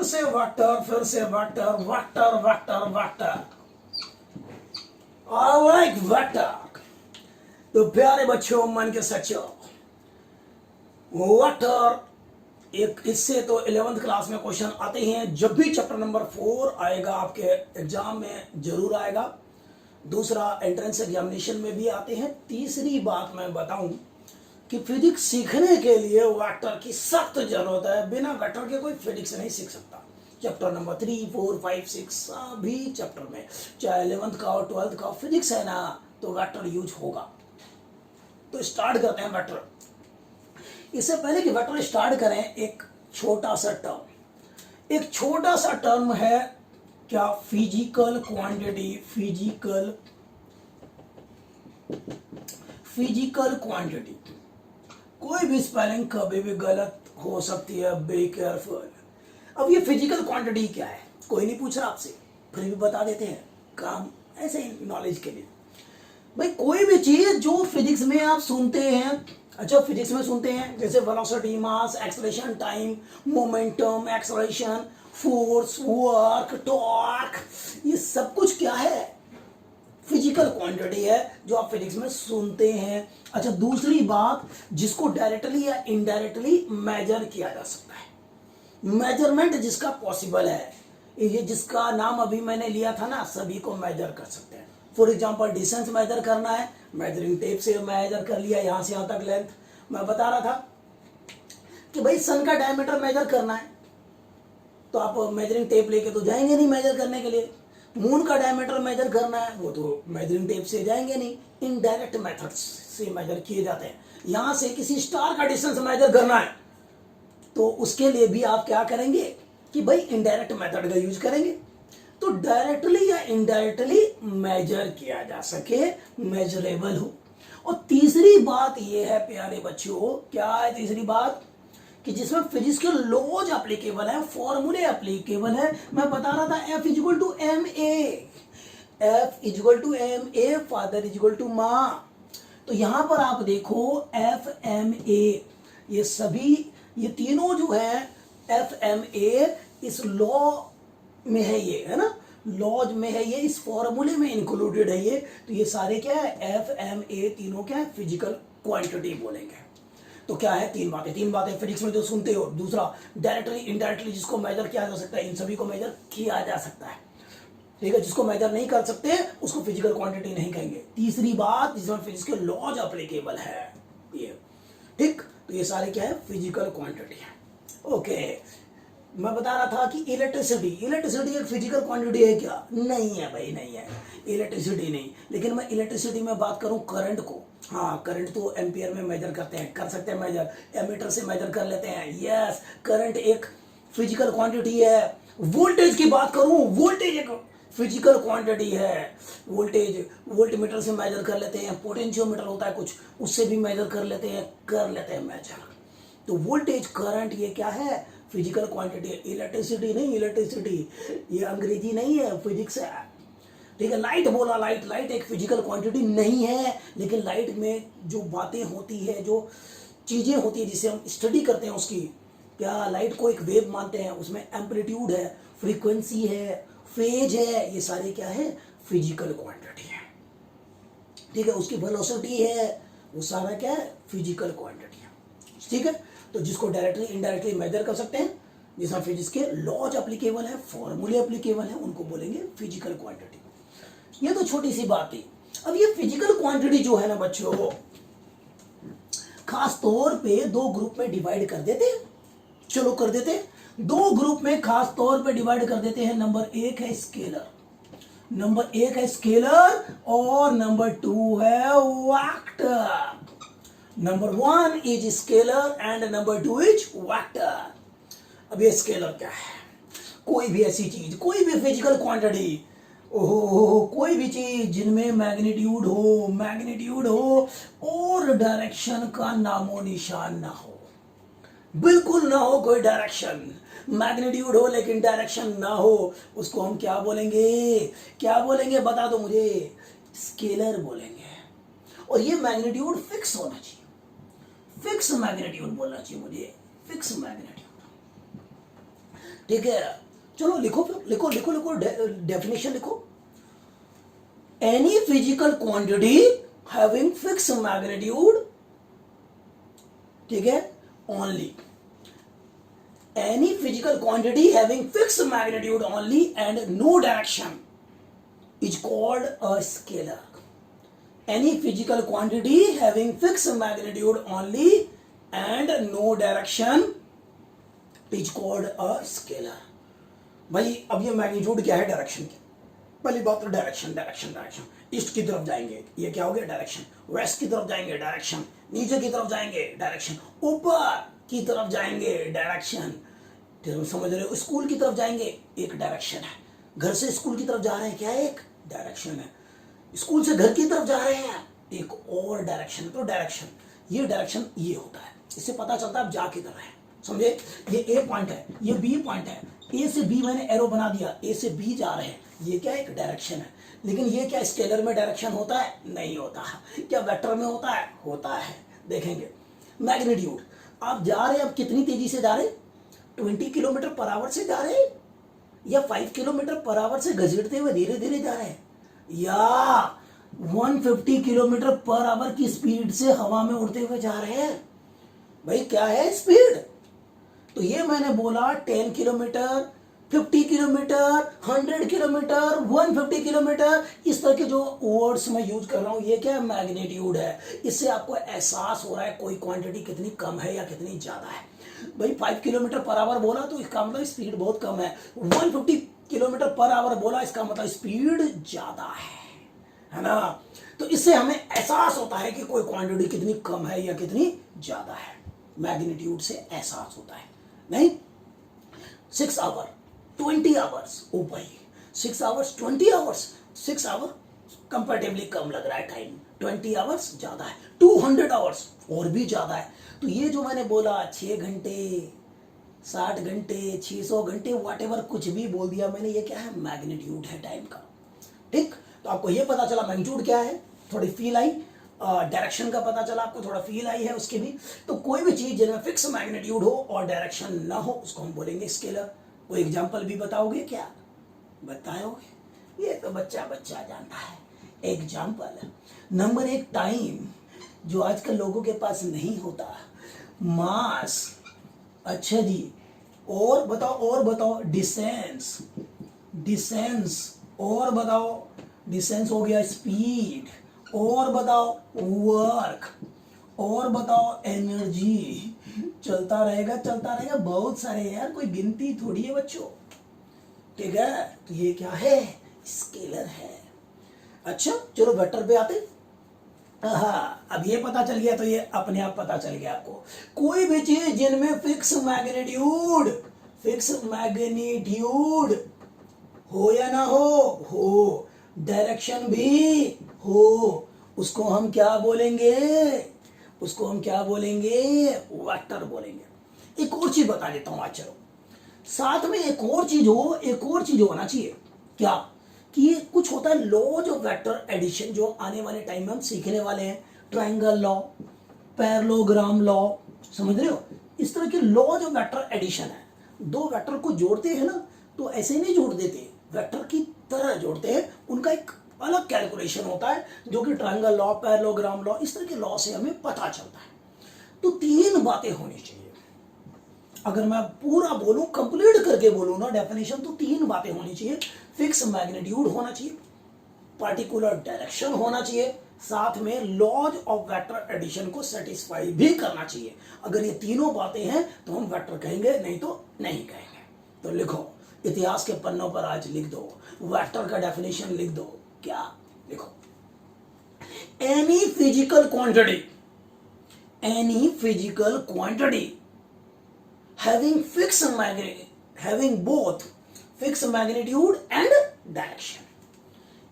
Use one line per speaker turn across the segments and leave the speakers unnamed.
से वेक्टर, फिर से vector, vector vector vector. I like vector. तो प्यारे बच्चों, मन के सच्चों, वेक्टर एक इससे तो 11th क्लास में क्वेश्चन आते ही हैं। जब भी चैप्टर नंबर 4 आएगा आपके एग्जाम में जरूर आएगा। दूसरा, एंट्रेंस एग्जामिनेशन में भी आते हैं। तीसरी बात मैं बताऊं कि फिजिक्स सीखने के लिए वेक्टर की सख्त जरूरत है। बिना वेक्टर के कोई फिजिक्स नहीं सीख सकता। चैप्टर नंबर 3, 4, 5, 6 सभी चैप्टर में, चाहे 11th का और 12th का, फिजिक्स है ना तो वेक्टर यूज होगा। तो स्टार्ट करते हैं वेक्टर। इससे पहले कि वेक्टर स्टार्ट करें, एक छोटा सा टर्म है क्या? Physical quantity. Physical quantity. कोई भी स्पेलिंग कभी भी गलत हो सकती है, बी केयरफुल। अब ये फिजिकल क्वांटिटी क्या है, कोई नहीं पूछ रहा आपसे, फिर भी बता देते हैं, काम ऐसे ही नॉलेज के लिए। भाई कोई भी चीज जो फिजिक्स में आप सुनते हैं, अच्छा फिजिक्स में सुनते हैं, जैसे velocity, mass, acceleration, time, momentum, acceleration, force, work, torque, ये सब कुछ क्या है? फिजिकल क्वांटिटी है जो आप फिजिक्स में सुनते हैं। अच्छा दूसरी बात, जिसको डायरेक्टली या इनडायरेक्टली मेजर किया जा सकता है, मेजरमेंट जिसका पॉसिबल है, ये जिसका नाम अभी मैंने लिया था ना, सभी को मेजर कर सकते हैं। फॉर एग्जांपल डिस्टेंस मेजर करना है, मेजरिंग टेप से मेजर कर लिया, यहां से यहां तक लेंथ। मैं बता रहा था कि भाई सन का डायमीटर मेजर करना है तो आप मेजरिंग टेप लेके तो जाएंगे नहीं मेजर करने के लिए। मून का डायमीटर मेजर करना है, वो तो मेजरिंग टेप से जाएंगे नहीं, इनडायरेक्ट मेथड्स से मेजर किए जाते हैं। यहां से किसी स्टार का डिस्टेंस मेजर करना है तो उसके लिए भी आप क्या करेंगे कि भाई इनडायरेक्ट मेथड का यूज करेंगे। तो डायरेक्टली या इनडायरेक्टली मेजर किया जा सके, मेजरेबल हो। और तीसरी बात ये है प्यारे बच्चों, क्या है तीसरी बात? कि जिसमें फिजिक्स के लॉज एप्लीकेबल है, फॉर्मूले एप्लीकेबल है। मैं बता रहा था F equal to M A, father equal to माँ। तो यहां पर आप देखो FMA, ये सभी, ये तीनों जो है FMA इस लॉ में है, ये है ना, लॉज में है, ये इस फॉर्मूले में इंक्लूडेड है ये। तो ये सारे क्या है? FMA तीनों क्या है? फिजिकल क्वांटिटी बोलेंगे। तो क्या है? तीन बातें फिजिक्स में जो सुनते हो। दूसरा, डायरेक्टली इनडायरेक्टली जिसको मेजर किया जा सकता है, इन सभी को मेजर किया जा सकता है, ठीक है। जिसको मेजर नहीं कर सकते उसको फिजिकल क्वांटिटी नहीं कहेंगे। तीसरी बात, जिसमें फिजिक्स के लॉज एप्लीकेबल है, ये ठीक। तो ये सारे क्या है? फिजिकल क्वांटिटी है। ओके, मैं बता रहा था कि इलेक्ट्रिसिटी एक फिजिकल क्वांटिटी है क्या? नहीं है भाई, नहीं है, इलेक्ट्रिसिटी नहीं। लेकिन मैं इलेक्ट्रिसिटी में बात करूं करंट को, हाँ करंट तो एम्पियर में मेजर करते हैं, कर सकते हैं मेजर, एमीटर से मेजर कर लेते हैं। यस, करंट एक फिजिकल क्वांटिटी है। वोल्टेज की बात करूं, वोल्टेज एक फिजिकल क्वांटिटी है। वोल्टेज वोल्टमीटर से मेजर कर लेते हैं, पोटेंशियोमीटर होता है कुछ, उससे भी मेजर कर लेते हैं मेजर। तो वोल्टेज, करंट, ये क्या है? फिजिकल क्वांटिटी है। इलेक्ट्रिसिटी नहीं, इलेक्ट्रिसिटी ये अंग्रेजी नहीं है, फिजिक्स है, ठीक है। लाइट बोला, लाइट एक फिजिकल क्वांटिटी नहीं है, लेकिन लाइट में जो बातें होती है, जो चीजें होती है जिसे हम स्टडी करते हैं उसकी, क्या लाइट को एक वेव मानते हैं, उसमें एम्पलीट्यूड है, फ्रीक्वेंसी है, फेज है, ये सारे क्या है? फिजिकल क्वांटिटी है, ठीक है। उसकी वेलोसिटी है, वो सारा क्या है? फिजिकल क्वांटिटी है, ठीक है। तो जिसको डायरेक्टली इनडायरेक्टली मेजर कर सकते हैं, जिसमें फिजिक्स के लॉज एप्लीकेबल है, फॉर्मूले एप्लीकेबल है, उनको बोलेंगे फिजिकल क्वांटिटी। ये तो छोटी सी बात थी। अब ये फिजिकल क्वांटिटी जो है ना बच्चों, खास तौर पे दो ग्रुप में डिवाइड कर देते हैं। चलो कर देते हैं, दो ग्रुप में खास तौर पे डिवाइड कर देते हैं। नंबर एक है स्केलर, और नंबर 2 है vector. Number 1 is scalar and number 2 is vector. अब ये स्केलर क्या है? कोई भी ऐसी चीज, कोई भी फिजिकल क्वांटिटी, ओहो, कोई भी चीज जिनमें मैग्नीट्यूड हो और डायरेक्शन का नामो निशान ना हो, बिल्कुल ना हो कोई डायरेक्शन, मैग्नीट्यूड हो लेकिन डायरेक्शन ना हो, उसको हम क्या बोलेंगे? बता दो मुझे। स्केलर बोलेंगे। और ये मैग्नीट्यूड फिक्स होना चाहिए, फिक्स मैग्नीट्यूड बोलना चाहिए मुझे, फिक्स मैग्नीट्यूड। ठीक है, चलो लिखो फिर, लिखो लिखो लिखो, डेफिनेशन लिखो। Any physical quantity having fix magnitude, ठीक है, only, any physical quantity having fixed magnitude only and no direction is called a scalar. Any physical quantity having fixed magnitude only and no direction is called a scalar. भाई अब ये magnitude क्या है, direction की। पहली बात तो direction, direction direction, east की तरफ जाएंगे ये क्या हो गया, डायरेक्शन, वेस्ट की तरफ जाएंगे डायरेक्शन, नीचे की तरफ जाएंगे डायरेक्शन, ऊपर की तरफ जाएंगे डायरेक्शन, समझ रहे हो, स्कूल की तरफ जाएंगे एक डायरेक्शन है, घर से स्कूल की तरफ जा रहे हैं क्या एक डायरेक्शन है, स्कूल से घर की तरफ जा रहे हैं एक और डायरेक्शन। तो डायरेक्शन, ये डायरेक्शन ये होता है, इससे पता चलता है आप जा किधर है, समझे। ये ए पॉइंट है, ये बी पॉइंट है, ए से बी मैंने एरो बना दिया, ए से बी जा रहे हैं, ये क्या एक डायरेक्शन है। लेकिन ये क्या स्केलर में डायरेक्शन होता है, नहीं होता। क्या वेक्टर में होता है, होता है, देखेंगे। मैग्नीट्यूड, आप जा रहे हैं, अब कितनी तेजी से जा रहे हैं, 20 किलोमीटर पर आवर से जा रहे हैं, या 5 किलोमीटर पर आवर से घसीटते हुए धीरे धीरे जा रहे हैं, या 150 किलोमीटर पर आवर की स्पीड से हवा में उड़ते हुए जा रहे हैं। भाई क्या है स्पीड, तो ये मैंने बोला 10 किलोमीटर, 50 किलोमीटर, 100 किलोमीटर, 150 किलोमीटर, इस तरह के जो वर्ड्स मैं यूज कर रहा हूं, ये क्या है, मैग्नीट्यूड है। इससे आपको एहसास हो रहा है कोई क्वांटिटी कितनी कम है या कितनी ज्यादा है। भाई 5 किलोमीटर पर आवर बोला तो इसका मतलब स्पीड बहुत कम है, 150 किलोमीटर पर आवर बोला इसका मतलब स्पीड ज्यादा है ना। तो इससे हमें एहसास होता है कि कोई क्वांटिटी कितनी कम है या कितनी ज्यादा है, मैग्नीट्यूड से एहसास होता है। नहीं 6 आवर 20 आवर्स, ओ भाई 6 आवर्स 20 आवर्स, 6 आवर कंपेरेटिवली कम लग रहा है टाइम, 20 आवर्स ज्यादा है, 200 आवर्स और भी ज्यादा है। तो ये जो मैंने बोला 6 घंटे, 60 घंटे, 600 घंटे, व्हाटएवर कुछ भी बोल दिया मैंने, ये क्या है, मैग्नीट्यूड है टाइम का। ठीक, तो आपको ये पता चला मैग्नीट्यूड क्या है, थोड़ी फील आई, डायरेक्शन का पता चला आपको, थोड़ा फील आई है उसकी भी। तो कोई भी चीज जिनमें फिक्स मैग्नीट्यूड हो और डायरेक्शन ना हो उसको हम बोलेंगे स्केलर। कोई एग्जांपल भी बताओगे क्या, बताओगे, ये तो बच्चा बच्चा जानता है। एग्जांपल नंबर 1, टाइम, जो आजकल लोगों के पास नहीं होता, मास, अच्छा जी, और बताओ डिस्टेंस, और बताओ डिस्टेंस हो गया, स्पीड, और बताओ वर्क, और बताओ एनर्जी, चलता रहेगा, बहुत सारे यार, कोई गिनती थोड़ी है बच्चों, ठीक है। तो ये क्या है, स्केलर है। अच्छा चलो वेक्टर पे आते। हाँ अब ये पता चल गया, तो ये अपने आप पता चल गया आपको, कोई भी चीज जिनमें फिक्स मैग्नीट्यूड हो या ना हो, डायरेक्शन भी हो, उसको हम क्या बोलेंगे, वेक्टर बोलेंगे। एक और चीज बता देता हूं आज, चलो साथ में एक और चीज होना चाहिए, क्या कि कुछ होता है लॉज ऑफ वेक्टर एडिशन, जो आने वाले टाइम में हम सीखने वाले हैं, ट्रायंगल लॉ, पैरेललोग्राम लॉ, समझ रहे हो, इस तरह के लॉज ऑफ वेक्टर एडिशन है। दो वेक्टर को जोड़ते हैं ना, तो ऐसे नहीं जोड़ देते, वेक्टर की तरह जोड़ते हैं, उनका एक अलग कैलकुलेशन होता है, जो कि ट्रायंगल लॉ, पैरेललोग्राम लॉ, इस तरह के लॉ से हमें पता चलता है। तो 3 बातें होनी चाहिए, अगर मैं पूरा बोलूं, कंप्लीट करके बोलूं ना डेफिनेशन, तो 3 बातें होनी चाहिए। फिक्स मैग्नीट्यूड होना चाहिए, पार्टिकुलर डायरेक्शन होना चाहिए, साथ में लॉज ऑफ वेक्टर एडिशन को सेटिस्फाई भी करना चाहिए। अगर ये तीनों बातें हैं तो हम वेक्टर कहेंगे, नहीं तो नहीं कहेंगे। तो लिखो, इतिहास के पन्नों पर आज लिख दो, वेक्टर का डेफिनेशन लिख दो, क्या लिखो, any physical quantity having both fixed magnitude and direction.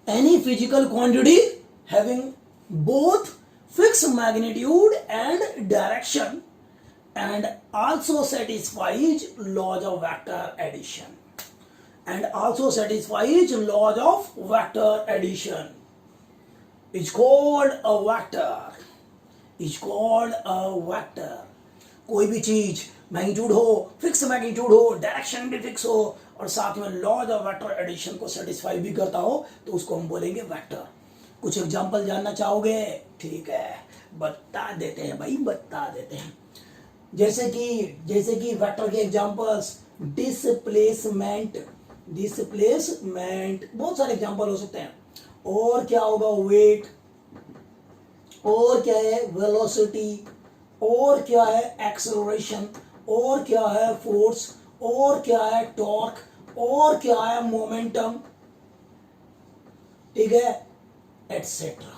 Any physical quantity having both fixed magnitude and direction and also satisfies laws of vector addition. Is called a vector. कोई भी चीज magnitude हो, fix magnitude हो, direction भी fix हो और साथ में लॉज ऑफ वेक्टर एडिशन को सेटिस्फाई भी करता हो तो उसको हम बोलेंगे वेक्टर। कुछ एग्जांपल जानना चाहोगे? ठीक है, बता देते हैं भाई, बता देते हैं। जैसे कि वेक्टर के एग्जांपल्स, डिस्प्लेसमेंट, बहुत सारे एग्जांपल हो सकते हैं। और क्या होगा? वेट, और क्या है? वेलोसिटी, और क्या है? एक्सेलरेशन, और क्या है? फोर्स, और क्या है? टॉर्क, और क्या है? मोमेंटम, ठीक है, एटसेट्रा।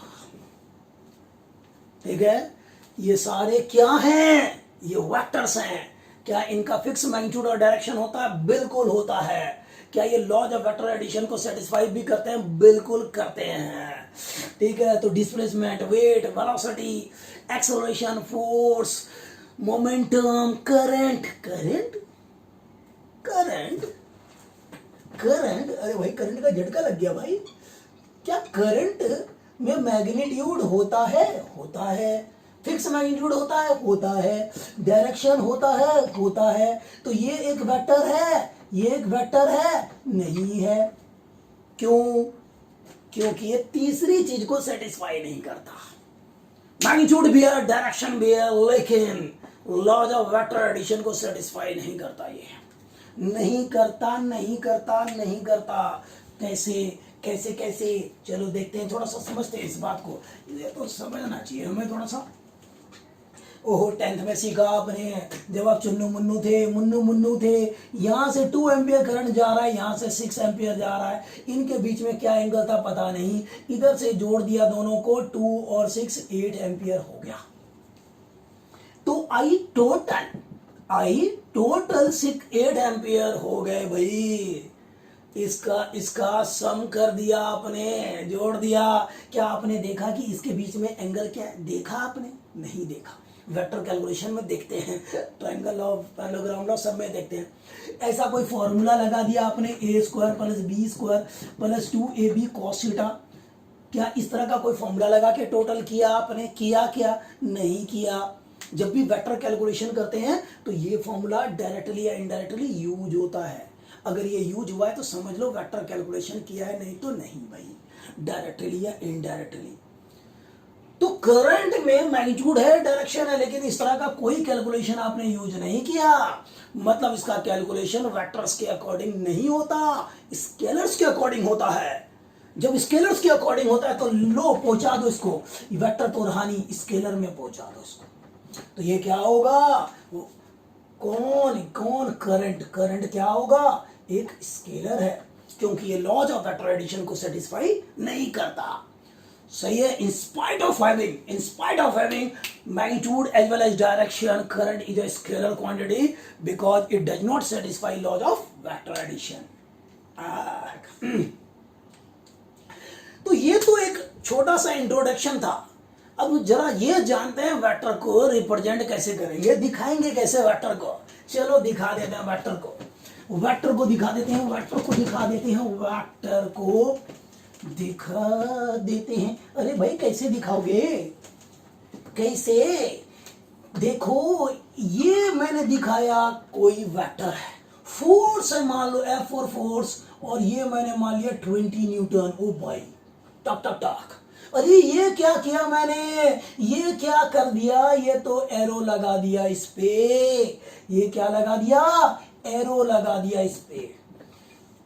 ठीक है, ये सारे क्या हैं? ये वेक्टर्स हैं। क्या इनका फिक्स मैग्नीट्यूड और डायरेक्शन होता है? बिल्कुल होता है। क्या ये लॉज ऑफ वेक्टर एडिशन को सेटिस्फाई भी करते हैं? बिल्कुल करते हैं। ठीक है, तो displacement, weight, velocity, acceleration, force, momentum, current, अरे भाई करंट का झटका लग गया भाई। क्या करंट में मैग्नीट्यूड होता है? होता है। फिक्स मैग्नीट्यूड होता है? होता है। डायरेक्शन होता है? होता है। तो ये एक वेक्टर है? ये एक वेक्टर है? नहीं है। क्यों? क्योंकि ये तीसरी चीज को सेटिस्फाई नहीं करता। मैग्नीट्यूड भी है, डायरेक्शन भी है, लेकिन लॉज ऑफ वेक्टर एडिशन को सेटिस्फाई नहीं करता। ये नहीं करता, नहीं करता, नहीं करता। कैसे कैसे कैसे? चलो देखते हैं, थोड़ा सा समझते हैं इस बात को। ये तो समझना चाहिए हमें थोड़ा सा। ओहो, 10th में सीखा आपने, जब आप मुन्नू थे, यहाँ से 2 एम्पियर करंट जा रहा है, यहाँ से 6 एम्पियर जा रहा है, इनके बीच में क्या एंगल था पता नहीं, इधर से जोड़ दिया दोनों को, 2 और 6 8 एम्पियर हो गया। तो आई टोटल 6 8 एम्पियर हो गए भाई। इसका सम कर दिया आपने, जोड़ दिया। क्या आपने देखा कि इसके बीच में एंगल क्या है? देखा आपने? नहीं देखा। वेक्टर कैलकुलेशन में देखते हैं, ट्रायंगल ऑफ पैरेललोग्राम लॉ सब में देखते हैं। ऐसा कोई फॉर्मूला लगा दिया आपने, a² + b² + 2ab cos theta. क्या इस तरह का कोई फॉर्मूला लगा के टोटल किया आपने? किया? क्या नहीं किया। जब भी वेक्टर कैलकुलेशन करते हैं तो ये फॉर्मूला डायरेक्टली या इनडायरेक्टली यूज होता है। अगर ये यूज हुआ है तो समझ लो वेक्टर कैलकुलेशन किया है, नहीं तो नहीं भाई, डायरेक्टली या इनडायरेक्टली। तो करंट में मैग्नीट्यूड है, डायरेक्शन है, लेकिन इस तरह का कोई कैलकुलेशन आपने यूज नहीं किया। मतलब इसका कैलकुलेशन वेक्टर्स के अकॉर्डिंग नहीं होता, स्केलर्स के अकॉर्डिंग होता है। जब स्केलर्स के अकॉर्डिंग होता है तो लो पहुंचा दो इसको, वेक्टर तो रहा नहीं, स्केलर में पहुंचा दो इसको। तो ये क्या होगा? कौन करंट क्या होगा? एक स्केलर है, क्योंकि ये लॉज ऑफ वेक्टर एडिशन को सेटिस्फाई नहीं करता। सही है। in spite of having magnitude as well as direction, current is a scalar quantity because it does not satisfy laws of vector addition. तो ये तो एक छोटा सा इंट्रोडक्शन था। अब जरा ये जानते हैं वेक्टर को रिप्रेजेंट कैसे करेंगे, दिखाएंगे कैसे वेक्टर को। चलो दिखा देते हैं वेक्टर को, वेक्टर को दिखा देते हैं। अरे भाई कैसे दिखाओगे? कैसे? देखो, ये मैंने दिखाया कोई वेक्टर है, फोर्स है, मान लो F फॉर फोर्स, और ये मैंने मान लिया 20 न्यूटन। ओ भाई, टक टक टक। अरे ये क्या किया मैंने? ये क्या कर दिया? ये तो एरो लगा दिया इस पे। ये क्या लगा दिया? एरो लगा दिया इस पे।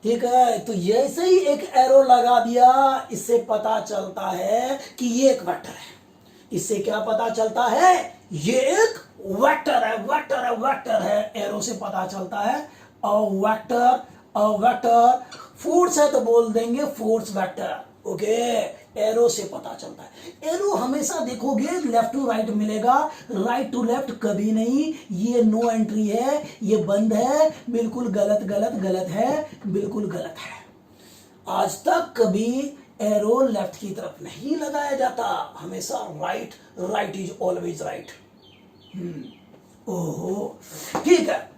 ठीक है, तो जैसे ही एक एरो लगा दिया, इससे पता चलता है कि ये एक वेक्टर है। इससे क्या पता चलता है? ये एक वेक्टर है। एरो से पता चलता है अ वेक्टर। फोर्स है तो बोल देंगे फोर्स वेक्टर। ओके, एरो से पता चलता है। एरो हमेशा देखोगे लेफ्ट टू राइट मिलेगा, राइट टू लेफ्ट कभी नहीं। ये नो एंट्री है, ये बंद है, बिल्कुल गलत है, बिल्कुल गलत है। आज तक कभी एरो लेफ्ट की तरफ नहीं लगाया जाता, हमेशा राइट इज ऑलवेज राइट। ओहो, ठीक है।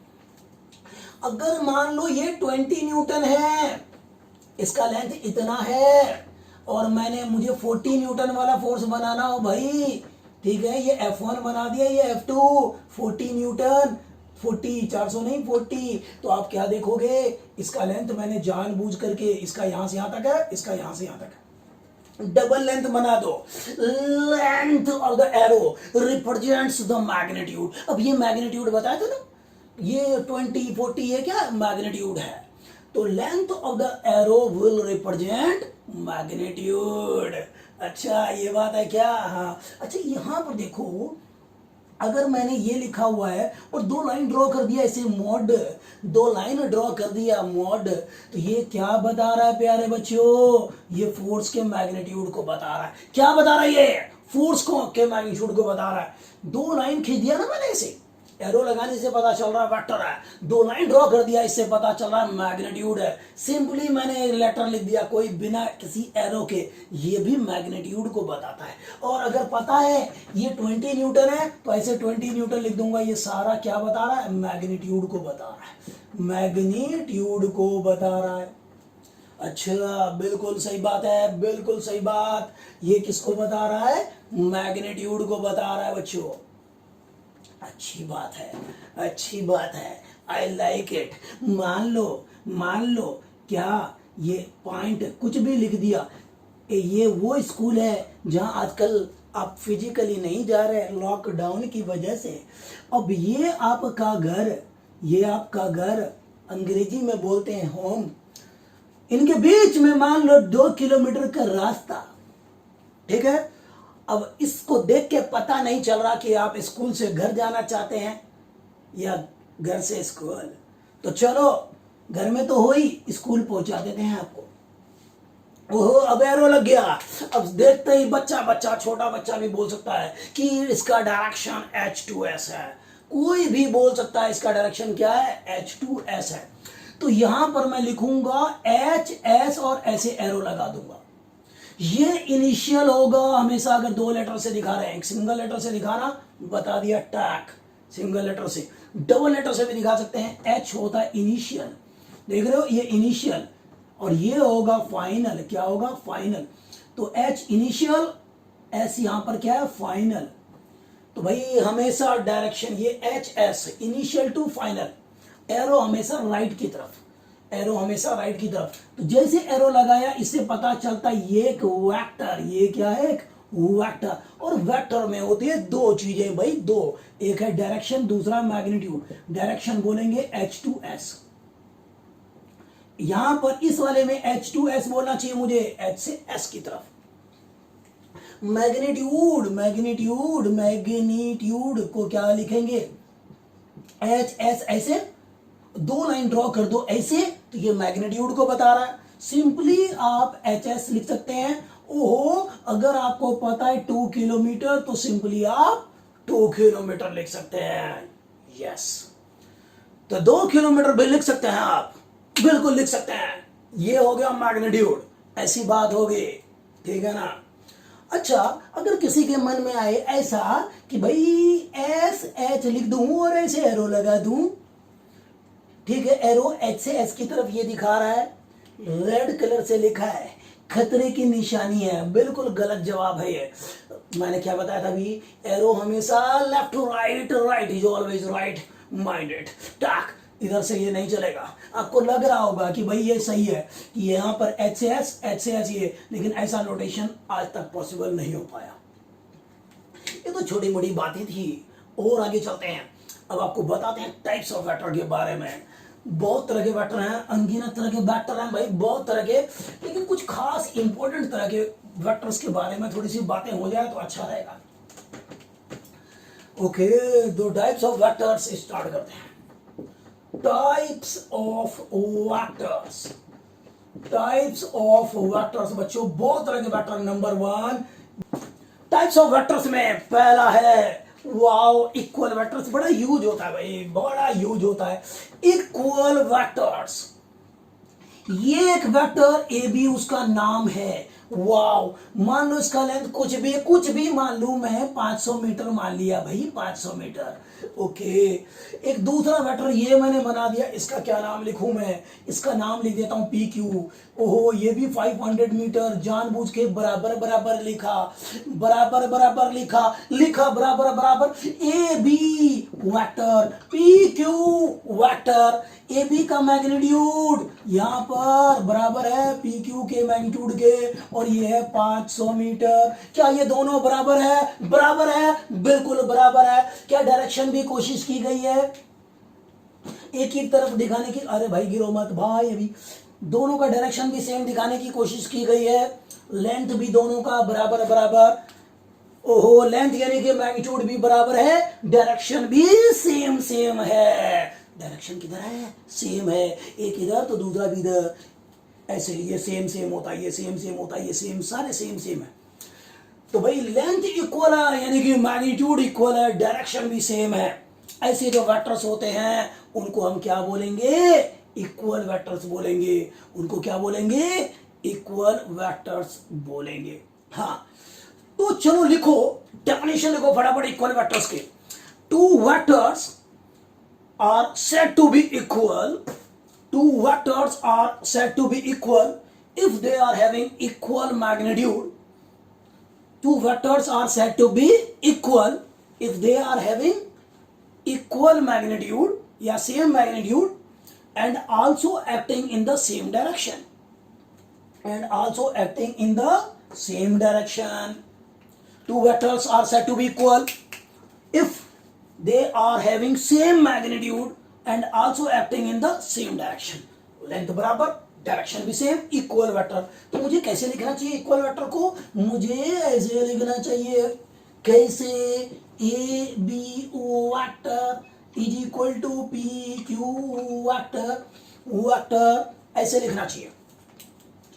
अगर मान लो ये 20 न्यूटन है, इसका लेंथ इतना है, और मुझे 40 न्यूटन वाला फोर्स बनाना हो भाई। ठीक है, ये F1 बना दिया, ये F2, 40 न्यूटन, 40, 400 नहीं 40। तो आप क्या देखोगे, इसका लेंथ मैंने जानबूझ करके, इसका यहां से यहां तक है, इसका यहां से यहां तक है, डबल लेंथ बना दो। Length of the arrow represents the magnitude. अब ये मैग्नीट्यूड बताया था ना, ये 20, 40 ये क्या मैग्नीट्यूड है। तो length of the arrow will represent magnitude. अच्छा ये बात है क्या। हाँ अच्छा, यहां पर देखो, अगर मैंने ये लिखा हुआ है और दो लाइन ड्रॉ कर दिया इसे मॉड, दो लाइन ड्रॉ कर दिया मॉड, तो ये क्या बता रहा है प्यारे बच्चों, ये फोर्स के मैग्नीट्यूड को बता रहा है। क्या बता रहा है ये, फोर्स को के मैग्नीट्यूड को बता रहा है। दो लाइन खींच दिया ना मैंने, इसे एरो लगाने से पता चल रहा है वेक्टर है, दो लाइन ड्रॉ कर दिया इससे पता चल रहा है मैग्नीट्यूड है। सिंपली मैंने लेटर लिख दिया कोई बिना किसी एरो के, ये भी मैग्नीट्यूड को बताता है। और अगर पता है ये 20 न्यूटन है तो ऐसे 20 न्यूटन लिख दूंगा, ये सारा क्या बता रहा है, मैग्नीट्यूड को बता रहा है, मैग्नीट्यूड को बता रहा है। अच्छा बिल्कुल सही बात है, बिल्कुल सही बात। ये किसको बता रहा है, मैग्नीट्यूड को बता रहा है बच्चों। अच्छी बात है, अच्छी बात है, आई लाइक इट। मान लो क्या ये पॉइंट कुछ भी लिख दिया, ये वो स्कूल है जहां आजकल आप फिजिकली नहीं जा रहे लॉकडाउन की वजह से। अब ये आपका घर, ये आपका घर, अंग्रेजी में बोलते हैं होम, इनके बीच में मान लो 2 किलोमीटर का रास्ता, ठीक है। अब इसको देख के पता नहीं चल रहा कि आप स्कूल से घर जाना चाहते हैं या घर से स्कूल, तो चलो घर में तो हो ही, स्कूल पहुंचा देते हैं आपको। ओहो अब एरो लग गया। अब देखते ही बच्चा छोटा बच्चा भी बोल सकता है कि इसका डायरेक्शन H2S है, कोई भी बोल सकता है इसका डायरेक्शन क्या है, H2S है। तो यहां पर मैं लिखूंगा HS और ऐसे एरो लगा दूंगा। ये इनिशियल होगा हमेशा, अगर दो लेटर से दिखा रहे हैं, एक सिंगल लेटर से दिखाना बता दिया टैक, सिंगल लेटर से, डबल लेटर से भी दिखा सकते हैं। H होता है इनिशियल, देख रहे हो ये इनिशियल, और ये होगा फाइनल, क्या होगा फाइनल। तो H इनिशियल, S यहां पर क्या है फाइनल। तो भाई हमेशा डायरेक्शन ये HS initial to final, arrow हमेशा राइट की तरफ, एरो हमेशा राइट की तरफ। तो जैसे एरो लगाया इससे पता चलता है ये एक वेक्टर, ये क्या है एक वेक्टर। और वेक्टर में होती है दो चीजें भाई, दो, एक है डायरेक्शन, दूसरा मैग्नीट्यूड। डायरेक्शन बोलेंगे H2S, यहां पर इस वाले में H2S बोलना चाहिए मुझे, H से S की तरफ। मैग्नीट्यूड, मैग्नीट्यूड, मैग्नीट्यूड को क्या लिखेंगे, HS ऐसे, दो लाइन ड्रॉ कर दो ऐसे, तो ये मैग्नीट्यूड को बता रहा है। सिंपली आप HS लिख सकते हैं। ओहो अगर आपको पता है 2 किलोमीटर तो सिंपली आप 2 किलोमीटर लिख सकते हैं। यस, तो 2 किलोमीटर भी लिख सकते हैं आप, बिल्कुल लिख सकते हैं। ये हो गया मैग्नीट्यूड, ऐसी बात होगी, ठीक है ना। अच्छा अगर किसी के मन में आए ऐसा कि भाई SH लिख दूं और ऐसे एरो लगा दूं, ठीक है, एरो H से S की तरफ ये दिखा रहा है, रेड कलर से लिखा है, खतरे की निशानी है, बिल्कुल गलत जवाब है ये। मैंने क्या बताया था अभी, एरो हमेशा left to right, right is always right minded, टाक इधर से ये नहीं चलेगा। आपको लग रहा होगा कि भाई ये सही है कि यहाँ पर H से S ये, लेकिन ऐसा नोटेशन आज तक पॉसिबल नहीं हो पाया। ये तो छोटी मोटी बातें थी, और आगे चलते हैं। अब आपको बताते हैं टाइप्स ऑफ वेक्टर के बारे में। बहुत तरह के वेक्टर हैं, अनगिनत तरह के वेक्टर हैं भाई, बहुत तरह के, लेकिन कुछ खास इंपॉर्टेंट तरह के वेक्टर्स के बारे में थोड़ी सी बातें हो जाए तो अच्छा रहेगा। ओके, दो टाइप्स ऑफ वेक्टर्स स्टार्ट करते हैं। Types of vectors, types of vectors बच्चों, बहुत तरह के vector. Number 1 types of vectors में पहला है वाओ इक्वल वेक्टर्स। बड़ा यूज होता है भाई, बड़ा यूज होता है इक्वल वेक्टर्स। ये एक वेक्टर ए बी उसका नाम है। वाओ, मान लो इसका लेंथ कुछ भी मान लूं मैं 500 मीटर मान लिया भाई, 500 मीटर। ओके, एक दूसरा वेक्टर ये मैंने बना दिया, इसका क्या नाम लिखूं मैं? इसका नाम लिख देता हूं पी क्यू। ओहो, ये भी 500 मीटर, जानबूझ के बराबर बराबर लिखा, बराबर बराबर लिखा बराबर बराबर। A B vector, P Q vector, A B का मैग्नीट्यूड यहां पर बराबर है पी क्यू के मैग्नीट्यूड के, और ये है 500 मीटर। क्या ये दोनों बराबर है? बराबर है, बिल्कुल बराबर है। क्या डायरेक्शन भी कोशिश की गई है एक ही तरफ दिखाने की? अरे भाई गिरो मत भाई, अभी दोनों का डायरेक्शन भी सेम दिखाने की कोशिश की गई है। लेंथ भी दोनों का बराबर बराबर। ओहो, लेंथ यानी कि मैग्नीट्यूड भी बराबर है, डायरेक्शन भी सेम सेम है। डायरेक्शन किधर है? सेम है, एक इधर तो दूसरा भी इधर। ऐसे ये सेम सेम होता है, ये सेम सेम होता है, ये सेम, सारे सेम सेम है। तो भाई लेंथ इक्वल है यानी कि मैग्नीट्यूड इक्वल है, डायरेक्शन भी सेम है। ऐसे जो वेक्टर्स होते हैं उनको हम क्या बोलेंगे? इक्वल वेक्टर्स बोलेंगे। उनको क्या बोलेंगे? इक्वल वेक्टर्स बोलेंगे। हाँ, तो चलो लिखो, डेफिनेशन लिखो फटाफट इक्वल वेक्टर्स के। Two vectors are said to be equal, two vectors are said to be equal if they are having equal magnitude. Two vectors are said to be equal if they are having equal magnitude या same magnitude and also acting in the same direction. And also acting in the same direction. Two vectors are said to be equal if they are having same magnitude and also acting in the same direction. Length बराबर, direction भी same, equal vector. तो मुझे कैसे लिखना चाहिए equal vector को? मुझे ऐसे लिखना चाहिए। कैसे? A B vector is equal to P Q vector ऐसे लिखना चाहिए।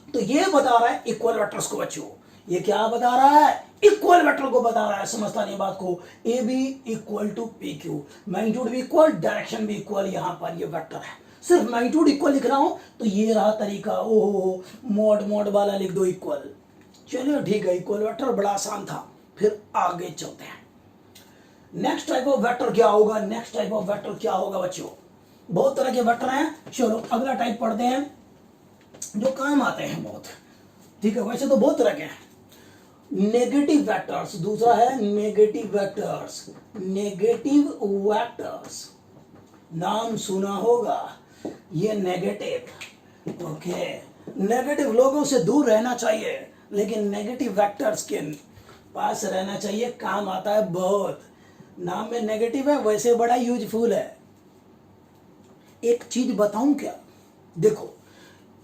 तो ये बता रहा है इक्वल वेक्टर्स को बच्चों। ये क्या बता रहा है? इक्वल वेक्टर को बता रहा है। समझता नहीं बात को? A B equal to P Q, magnitude भी इक्वल, डायरेक्शन भी इक्वल। यहां पर ये वेक्टर है, सिर्फ मैग्नीट्यूड इक्वल लिख रहा हूं तो ये रहा तरीका। ओहो, मोड वाला लिख दो इक्वल। चलिए ठीक है, इक्वल वेक्टर बड़ा आसान था। फिर आगे चलते हैं। नेक्स्ट टाइप ऑफ वेक्टर क्या होगा? नेक्स्ट टाइप ऑफ वेक्टर क्या होगा बच्चों? बहुत तरह के वेक्टर हैं। चलो अगला टाइप पढ़ते हैं जो काम आते हैं बहुत। ठीक है, वैसे तो बहुत तरह के हैं। नेगेटिव वेक्टर्स, दूसरा है नेगेटिव वेक्टर्स। नेगेटिव वेक्टर्स नाम सुना होगा, ये नेगेटिव। ओके, नेगेटिव लोगों से दूर रहना चाहिए, लेकिन नेगेटिव वेक्टर्स के पास रहना चाहिए, काम आता है बहुत। नाम में नेगेटिव है, वैसे बड़ा यूजफुल है। एक चीज बताऊं क्या? देखो,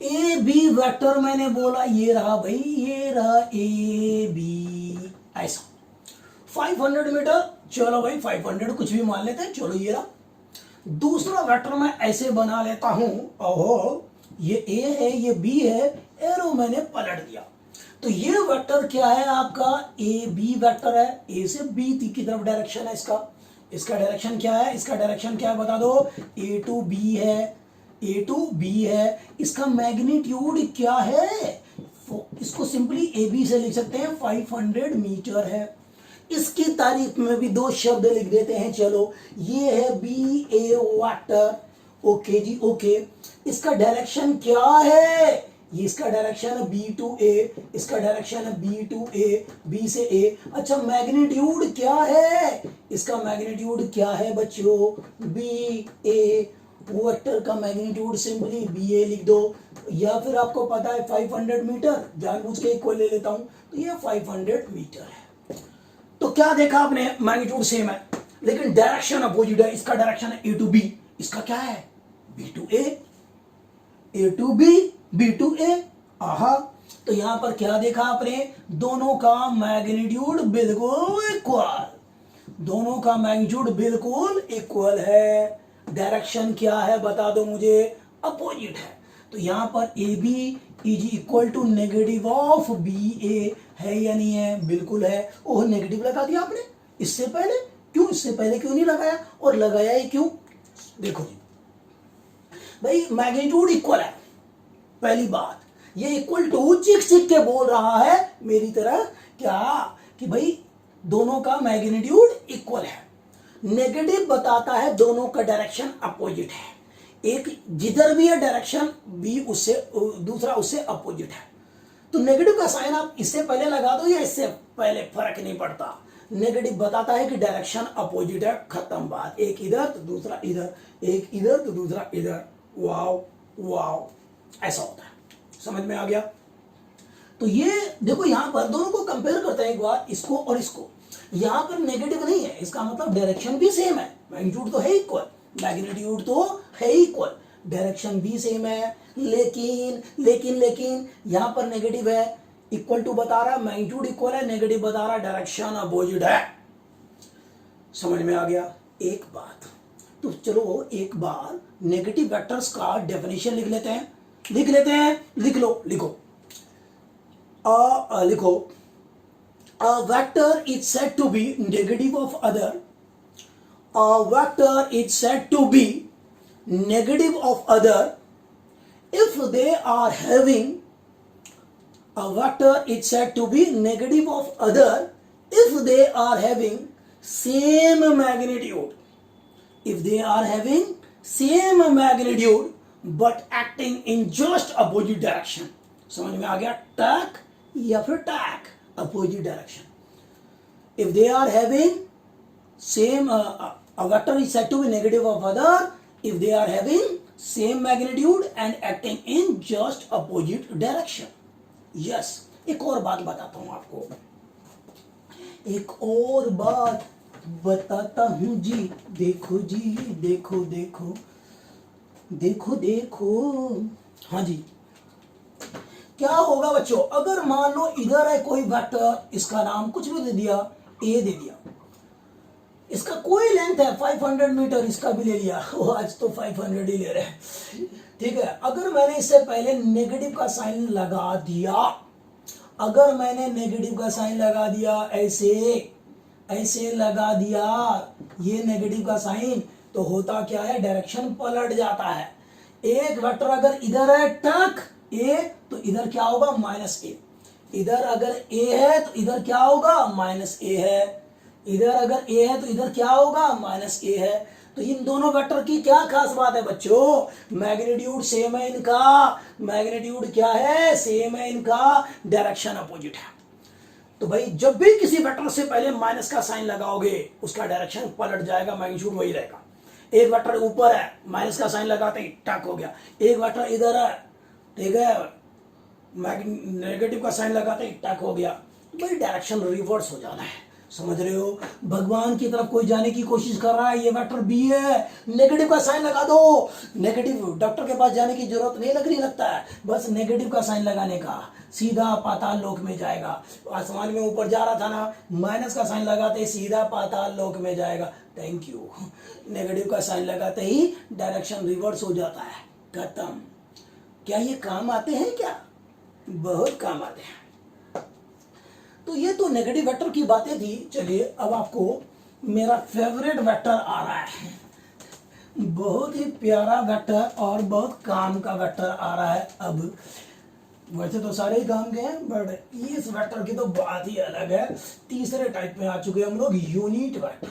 ए बी वेक्टर मैंने बोला, ये रहा भाई, ये रहा ए बी, ऐसा 500 मीटर। चलो भाई 500 कुछ भी मान लेते हैं। चलो ये रहा। दूसरा वेक्टर मैं ऐसे बना लेता हूं। ओहो, ये ए है, ये बी है, एरो मैंने पलट दिया। तो ये वेक्टर क्या है आपका? ए बी वेक्टर है। ए से बी की तरफ डायरेक्शन है इसका। इसका डायरेक्शन क्या है? इसका डायरेक्शन क्या है बता दो? ए टू बी है, ए टू बी है। इसका मैग्नीट्यूड क्या है? इसको सिंपली ए बी से लिख सकते हैं, 500 मीटर है। इसकी तारीफ में भी दो शब्द लिख देते हैं। चलो, ये है बी ए वेक्टर। ओके जी, ओके। इसका डायरेक्शन क्या है? ये इसका डायरेक्शन है बी टू ए, इसका डायरेक्शन है बी टू ए, बी से ए। अच्छा, मैग्नीट्यूड क्या है? इसका मैग्नीट्यूड क्या है बच्चों? बी ए। वेक्टर का मैग्नीट्यूड सिंपली बी ए लिख दो, या फिर आपको पता है 500 मीटर, जानबूझ के इक्वल ले लेता हूं, तो ये 500 मीटर है। तो क्या देखा आपने? मैग्नीट्यूड सेम है, लेकिन डायरेक्शन अपोजिट है। इसका डायरेक्शन है ए टू बी, इसका क्या है? B to A. A to B, B to A. आहा, तो यहां पर क्या देखा आपने? दोनों का मैग्नीट्यूड बिल्कुल इक्वल, दोनों का मैग्नीट्यूड बिल्कुल इक्वल है। डायरेक्शन क्या है बता दो मुझे? अपोजिट है। तो यहां पर A B is equal to negative of B A, है या नहीं है? बिल्कुल है। ओह, नेगेटिव लगा दिया आपने इससे पहले। क्यों? इससे पहले क्यों नहीं लगाया? और लगाया ही क्यों? देखो जी भाई, मैग्नीट्यूड इक्वल है, पहली बात, ये इक्वल टू चिक चिक के बोल रहा है मेरी तरह क्या कि भाई दोनों का मैग्नीट्यूड इक्वल है। नेगेटिव बताता है दोनों का डायरेक्शन अपोजिट है, एक जिधर भी है डायरेक्शन बी उससे दूसरा उससे अपोजिट है। तो नेगेटिव का साइन आप इससे पहले लगा दो या इससे पहले, फर्क नहीं पड़ता। नेगेटिव बताता है कि डायरेक्शन अपोजिट है, खत्म बात। एक इधर तो दूसरा इधर, एक इधर तो दूसरा इधर। वाओ वाओ, ऐसा होता है। समझ में आ गया? तो ये देखो यहां पर दोनों को कंपेयर करते हैं एक बार, इसको और इसको। यहां पर नेगेटिव नहीं है, इसका मतलब डायरेक्शन भी सेम है, मैग्नीट्यूड तो है इक्वल, मैग्नीट्यूड तो है इक्वल, डायरेक्शन भी सेम है। लेकिन लेकिन लेकिन यहां पर नेगेटिव है, इक्वल टू बता रहा है, मैग्नीट्यूड इक्वल है, नेगेटिव बता रहा है डायरेक्शन अपोजिट है। समझ में आ गया? एक बात तो चलो एक बार नेगेटिव वेक्टर्स का डेफिनेशन लिख लेते हैं, लिख लो, लिखो। लिखो, a vector is said to be negative of other. A vector is said to be negative of other if they are having. A vector is said to be negative of other if they are having same magnitude. If they are having same magnitude but acting in just opposite direction. समझ में आ गया? टैक या फिर टैक, opposite direction. If they are having same, a vector is said to be negative of other if they are having same magnitude and acting in just opposite direction. Yes, एक और बात बताता हूं आपको, एक और बात बताता हूं जी। देखो जी, देखो देखो देखो देखो, हाँ जी। क्या होगा बच्चों, अगर मान लो इधर है कोई वेक्टर, इसका नाम कुछ भी दे दिया, ए दे दिया, इसका कोई लेंथ है 500 मीटर, इसका भी ले लिया, वो आज तो 500 ही ले रहे हैं, ठीक है। अगर मैंने इससे पहले नेगेटिव का साइन लगा दिया, अगर मैंने नेगेटिव का साइन लगा दिया, ऐसे लगा दिया ये नेगेटिव का साइन, तो होता क्या है, डायरेक्शन पलट जाता है। एक वेक्टर अगर इधर है टक ए, तो इधर क्या होगा, माइनस ए। इधर अगर ए है तो इधर क्या होगा, माइनस ए है। इधर अगर ए है तो इधर क्या होगा, माइनस ए है। तो इन दोनों वेक्टर की क्या खास बात है बच्चों, मैग्नीट्यूड सेम है इनका, मैग्नीट्यूड क्या है, सेम है इनका, डायरेक्शन अपोजिट है। तो भाई जब भी किसी वेक्टर से पहले माइनस का साइन लगाओगे, उसका डायरेक्शन पलट जाएगा, मैग्नीट्यूड वही रहेगा। एक वेक्टर ऊपर है, माइनस का साइन लगाते ही टक हो गया। एक वेक्टर इधर है, ठीक है, नेगेटिव का साइन लगाते ही टक हो गया, तो भाई डायरेक्शन रिवर्स हो जाना है। समझ रहे हो? भगवान की तरफ कोई जाने की कोशिश कर रहा है, ये वेक्टर बी है, नेगेटिव का साइन लगा दो। नेगेटिव, डॉक्टर के पास जाने की जरूरत नहीं लगता है, बस नेगेटिव का साइन लगाने का, सीधा पाताल लोक में जाएगा। आसमान में ऊपर जा रहा था ना, माइनस का साइन लगाते ही सीधा पाताल लोक में जाएगा। Thank you. नेगेटिव का साइन लगाते ही डायरेक्शन रिवर्स हो जाता है, खत्म। क्या ये काम आते हैं? क्या बहुत काम आते हैं। तो ये तो नेगेटिव वेक्टर की बातें थी। चलिए अब आपको मेरा फेवरेट वेक्टर आ रहा है, बहुत ही प्यारा वेक्टर और बहुत काम का वेक्टर आ रहा है। अब वैसे तो सारे ही काम के हैं, बट इस वेक्टर की तो बात ही अलग है। तीसरे टाइप में आ चुके हम लोग, यूनिट वेक्टर।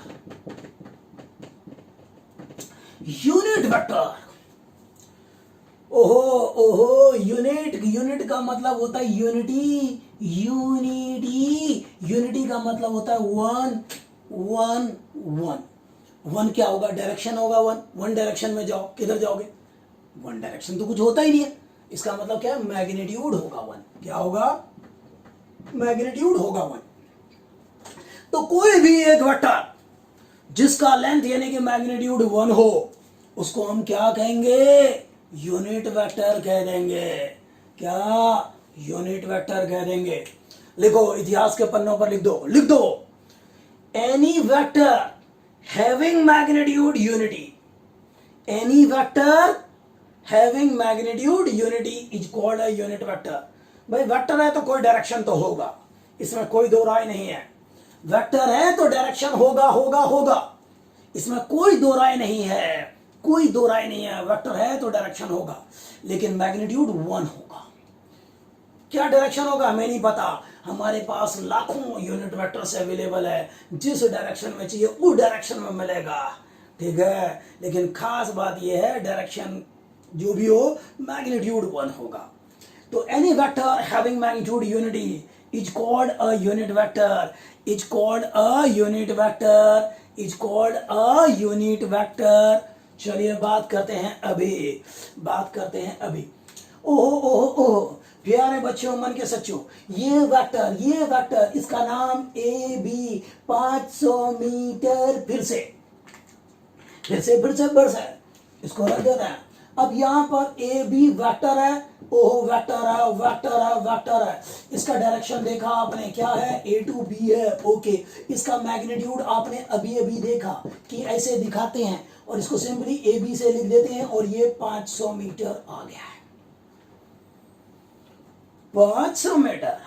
यूनिट वेक्टर, ओहो ओहो, यूनिट का मतलब होता है यूनिटी। यूनिटी का मतलब होता है वन वन वन। वन क्या होगा, डायरेक्शन होगा वन। वन डायरेक्शन में जाओ, किधर जाओगे, वन डायरेक्शन तो कुछ होता ही नहीं है। इसका मतलब क्या है, मैग्नीट्यूड होगा वन। क्या होगा, मैग्नीट्यूड होगा वन। तो कोई भी एक वेक्टर जिसका लेंथ यानी कि मैग्नीट्यूड वन हो, उसको हम क्या कहेंगे, यूनिट वेक्टर कह देंगे। क्या, यूनिट वेक्टर कह देंगे। लिखो, इतिहास के पन्नों पर लिख दो, any vector having magnitude unity, any vector having magnitude unity is called a unit vector. भाई वेक्टर है तो कोई डायरेक्शन तो होगा, इसमें कोई दो राय नहीं है। वेक्टर है तो डायरेक्शन होगा, इसमें कोई दो राय नहीं है, कोई दो राय नहीं है, वेक्टर है तो डायरेक्शन होगा, लेकिन मैग्नीट्यूड 1 होगा। क्या डायरेक्शन होगा हमें नहीं पता, हमारे पास लाखों यूनिट वेक्टर्स अवेलेबल है, जिस डायरेक्शन में चाहिए उस डायरेक्शन में मिलेगा, ठीक है। लेकिन खास बात यह है डायरेक्शन जो भी हो मैग्नीट्यूड 1 होगा। तो any vector having magnitude unity is called a unit vector, is called a unit vector, is called a unit vector. चलिए बात करते हैं अभी। ओहो ओहो ओहो प्यारे बच्चों, मन के सच्चों, ये वेक्टर इसका नाम ए बी 500 मीटर, फिर से इसको रख देते हैं। अब यहां पर ए बी वेक्टर है, ओहो वेक्टर है। इसका डायरेक्शन देखा आपने, क्या है, ए टू बी है, ओके। इसका मैग्नीट्यूड आपने अभी देखा कि ऐसे दिखाते हैं, और इसको सिंपली ए बी से लिख देते हैं, और ये 500 मीटर आ गया है। 500 मीटर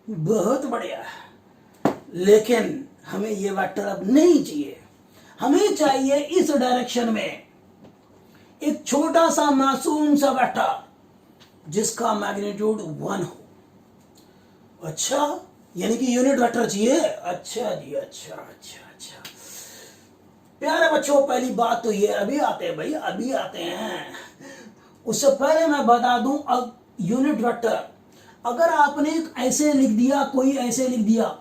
बहुत बढ़िया, लेकिन हमें ये वेक्टर अब नहीं चाहिए। हमें चाहिए इस डायरेक्शन में एक छोटा सा मासूम सा वेक्टर जिसका मैग्नीट्यूड 1 हो। अच्छा, यानी कि यूनिट वेक्टर चाहिए। अच्छा जी, अच्छा। प्यारे बच्चों, पहली बात तो ये अभी आते हैं। उससे पहले मैं बता दूं, अब यूनिट वेक्टर अगर आपने ऐसे लिख दिया, कोई ऐसे लिख दिया,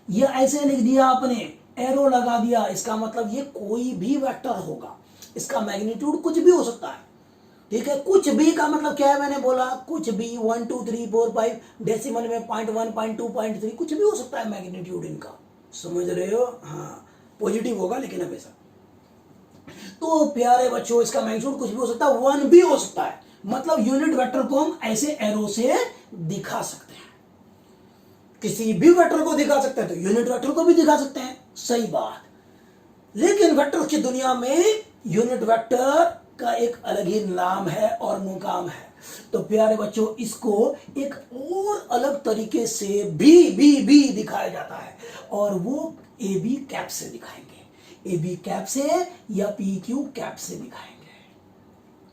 या ऐसे लिख दिया आपने, एरो लगा दिया, इसका मतलब ये कोई भी वेक्टर होगा। इसका मैग्नीट्यूड कुछ भी हो सकता है, ठीक है। कुछ भी का मतलब क्या है, मैंने बोला कुछ भी, 1 2 3 4 5 डेसिमल में 0.1 0.2 0.3 कुछ भी हो सकता है मैग्नीट्यूड इनका, समझ रहे हो। हाँ, पॉजिटिव होगा लेकिन हमेशा। तो प्यारे बच्चों, इसका मैग्नीट्यूड कुछ भी हो सकता है, 1 भी हो सकता है। मतलब यूनिट वेक्टर को हम ऐसे एरो से दिखा सकते हैं, किसी भी वेक्टर को दिखा सकते हैं, तो यूनिट वेक्टर को भी दिखा सकते हैं, सही बात। लेकिन वेक्टर की दुनिया में यूनिट वेक्टर का एक अलग ही नाम है और मुकाम है। तो प्यारे बच्चों, इसको एक और अलग तरीके से भी दिखाया जाता है, और वो ए बी कैप से दिखाएंगे, ए बी कैप से या पी क्यू कैप से दिखाएंगे।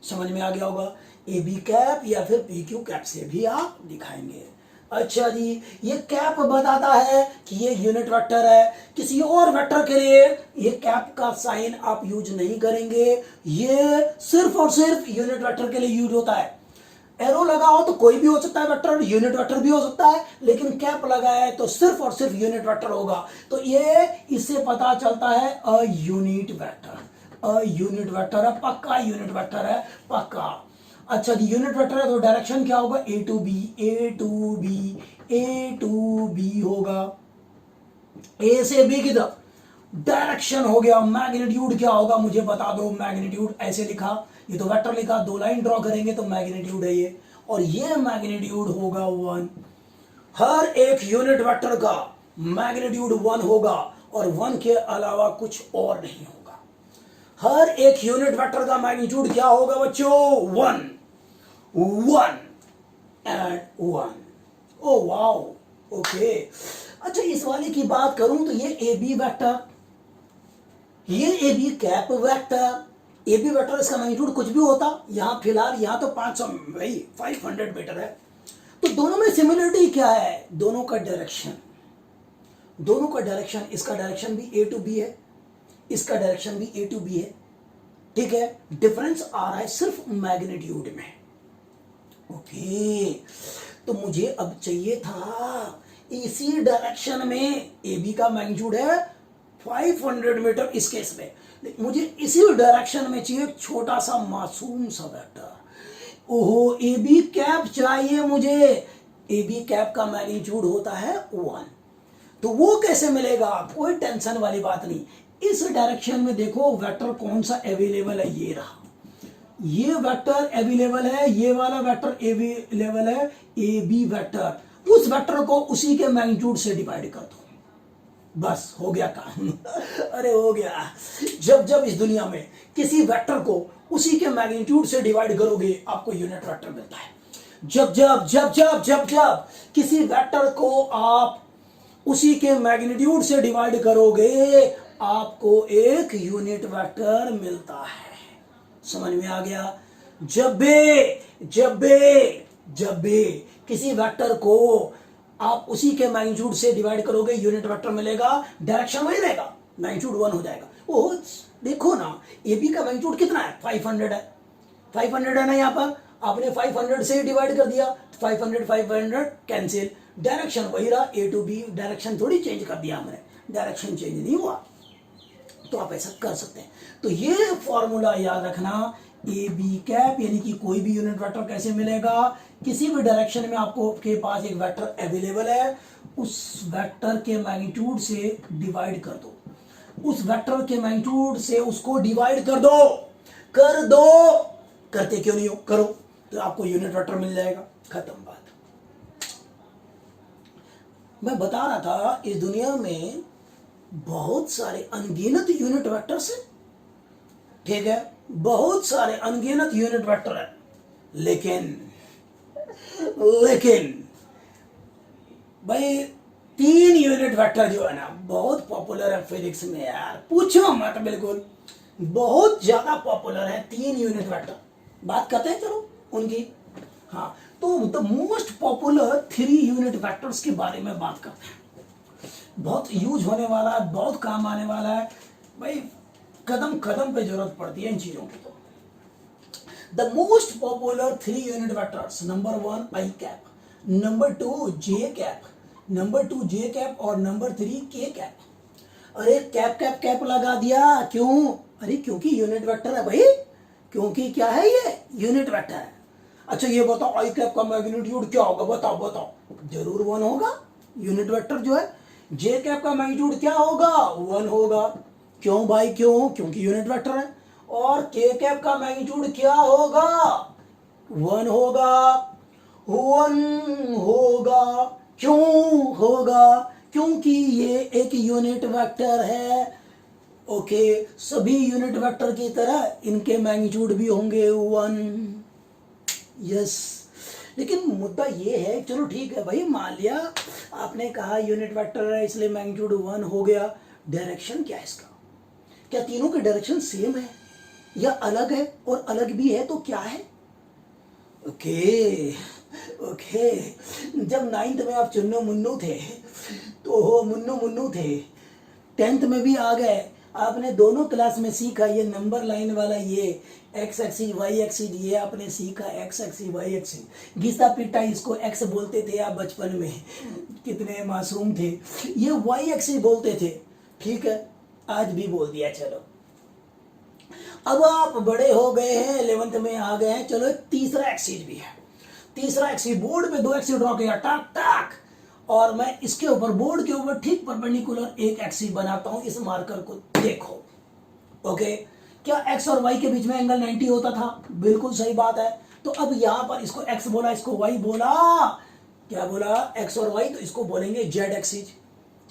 समझ में आ गया होगा, ए बी कैप या फिर पी क्यू कैप से भी आप दिखाएंगे। अच्छा जी, ये कैप बताता है कि ये यूनिट वेक्टर है। किसी और वेक्टर के लिए ये कैप का साइन आप यूज नहीं करेंगे, ये सिर्फ और सिर्फ यूनिट वेक्टर के लिए यूज होता है। एरो लगा हो तो कोई भी हो सकता है वेक्टर, यूनिट वेक्टर भी हो सकता है, लेकिन कैप लगा है तो सिर्फ और सिर्फ यूनिट वेक्टर होगा। तो ये इससे पता चलता है अ यूनिट वेक्टर है, पक्का यूनिट वेक्टर है, पक्का। अच्छा जी, यूनिट वेक्टर है तो डायरेक्शन क्या होगा, ए टू बी होगा, ए से बी की तरफ डायरेक्शन हो गया। मैग्नीट्यूड क्या होगा मुझे बता दो, मैग्नीट्यूड ऐसे लिखा, ये तो वेक्टर लिखा, 2 लाइन ड्रॉ करेंगे तो मैग्नीट्यूड है ये, और ये मैग्नीट्यूड होगा 1। हर एक यूनिट वेक्टर का मैग्नीट्यूड 1 होगा, और 1 के अलावा कुछ और नहीं होगा। हर एक यूनिट वेक्टर का मैग्नीट्यूड क्या होगा बच्चों, 1 and 1। Oh wow, okay. अच्छा, इस वाले की बात करूं तो ये ए बी वेक्टर, ये A B cap vector, A B vector इसका मैग्नीट्यूड कुछ भी होता, यहां फिलहाल यहां तो 500 मीटर है। तो दोनों में सिमिलरिटी क्या है, दोनों का डायरेक्शन, इसका डायरेक्शन भी ए टू बी है, इसका डायरेक्शन भी ए टू बी है, ठीक है। डिफरेंस आ रहा है सिर्फ मैग्नीट्यूड में, ओके। तो मुझे अब चाहिए था इसी डायरेक्शन में, ए बी का मैग्नीट्यूड है 500 मीटर इस केस में, मुझे इसी डायरेक्शन में चाहिए छोटा सा मासूम सा वेक्टर। ओहो, ए बी कैप चाहिए मुझे, ए बी कैप का मैग्नीट्यूड होता है 1। तो वो कैसे मिलेगा, कोई टेंशन वाली बात नहीं। इस डायरेक्शन में देखो वेक्टर कौन सा अवेलेबल है, ये रहा, ये वेक्टर अवेलेबल है, ये वाला वेक्टर अवेलेबल है, ए बी वेक्टर। उस वेक्टर को उसी के मैग्नीट्यूड से डिवाइड कर दो, बस हो गया काम। अरे हो गया। जब इस दुनिया में किसी वेक्टर को उसी के मैग्नीट्यूड से डिवाइड करोगे, आपको यूनिट वेक्टर मिलता है। जब किसी वेक्टर को आप उसी के मैग्नीट्यूड से डिवाइड करोगे, आपको एक यूनिट वेक्टर मिलता है। समझ में आ गया? जब भी किसी वेक्टर को आप उसी के मैग्नीट्यूड से डिवाइड करोगे, यूनिट वेक्टर मिलेगा, डायरेक्शन वही रहेगा, मैग्नीट्यूड 1 हो जाएगा। ओ देखो ना, ए बी का मैग्नीट्यूड कितना है? 500 है। 500 है ना, यहाँ पर आपने 500 से डिवाइड कर दिया, 500 कैंसिल, डायरेक्शन वही रहा, ए टू बी, डायरेक्शन थोड़ी चेंज कर दिया हमने, डायरेक्शन चेंज नहीं हुआ। तो आप ऐसा कर सकते हैं। तो ये फॉर्मूला याद रखना, ए बी कैप यानी कि कोई भी यूनिट वेक्टर कैसे मिलेगा? किसी भी डायरेक्शन में आपको के पास एक वेक्टर अवेलेबल है, उस वेक्टर के मैग्नीट्यूड से डिवाइड कर दो, उस वेक्टर के मैग्नीट्यूड से उसको डिवाइड कर दो, करते क्यों नहीं हो, करो, तो आपको यूनिट वेक्टर मिल जाएगा, खत्म बात। मैं बता रहा था इस दुनिया में बहुत सारे अनगिनत यूनिट वेक्टर्स हैं, ठीक है, बहुत सारे अनगिनत यूनिट वेक्टर है, लेकिन भाई 3 यूनिट वेक्टर जो है ना बहुत पॉपुलर है फिजिक्स में यार, पूछो मत, बिल्कुल बहुत ज्यादा पॉपुलर है 3 यूनिट वेक्टर। बात करते हैं चलो उनकी। हाँ, तो the most popular 3 unit vectors के बारे में बात करते हैं। बहुत यूज होने वाला है, बहुत काम आने वाला है भाई, कदम कदम पे जरूरत पड़ती है इन चीजों की। तो the most popular 3 unit vectors, number 1 I cap, number 2 J cap, और नंबर 3 के कैप। अरे कैप लगा दिया, क्यों? अरे क्योंकि यूनिट वेक्टर है भाई, क्योंकि क्या है ये? यूनिट वेक्टर है। अच्छा ये बताओ आई कैप का मैग्नीट्यूड क्या होगा? बताओ। जरूर 1 होगा, यूनिट वेक्टर जो है। जे कैप का मैग्नीट्यूड क्या होगा? 1 होगा। क्यों भाई, क्यों? क्योंकि यूनिट वेक्टर है। और के कैप का मैग्नीट्यूड क्या होगा? 1 होगा। क्यों होगा? क्योंकि ये एक यूनिट वेक्टर है। ओके, सभी यूनिट वेक्टर की तरह इनके मैग्नीट्यूड भी होंगे 1। यस, लेकिन मुद्दा ये है, चलो ठीक है भाई, मान लिया आपने कहा यूनिट वेक्टर है इसलिए मैग्नीट्यूड 1 हो गया, डायरेक्शन क्या है इसका? क्या तीनों के डायरेक्शन सेम है या अलग है? और अलग भी है तो क्या है? ओके, जब 9th में आप चुन्नू मुन्नू थे तो हो मुन्नू थे, 10th में भी आ गए, आपने दोनों क्लास में सीखा ये नंबर लाइन वाला, ये एक्स एक्सिस वाई एक्सिस, ये आपने सीखा एक्स एक्सिस वाई एक्सिस, घिसा पिटा इसको एक्स बोलते थे आप बचपन में, कितने मासूम थे। ये वाई एक्सिस बोलते थे, ठीक है, आज भी बोल दिया। चलो अब आप बड़े हो गए हैं, 11th में आ गए हैं, चलो तीसरा एक्सिस भी है। तीसरा एक्सिस, बोर्ड पे 2 एक्सिस ड्रॉ किया, टाक टाक, और मैं इसके ऊपर बोर्ड के ऊपर ठीक परपेंडिकुलर एक एक्सिस बनाता हूं, इस मार्कर को देखो। ओके, क्या एक्स और वाई के बीच में एंगल 90 होता था? बिल्कुल सही बात है। तो अब यहां पर इसको एक्स बोला, इसको वाई बोला, क्या बोला? एक्स और वाई, तो इसको बोलेंगे जेड एक्सिस,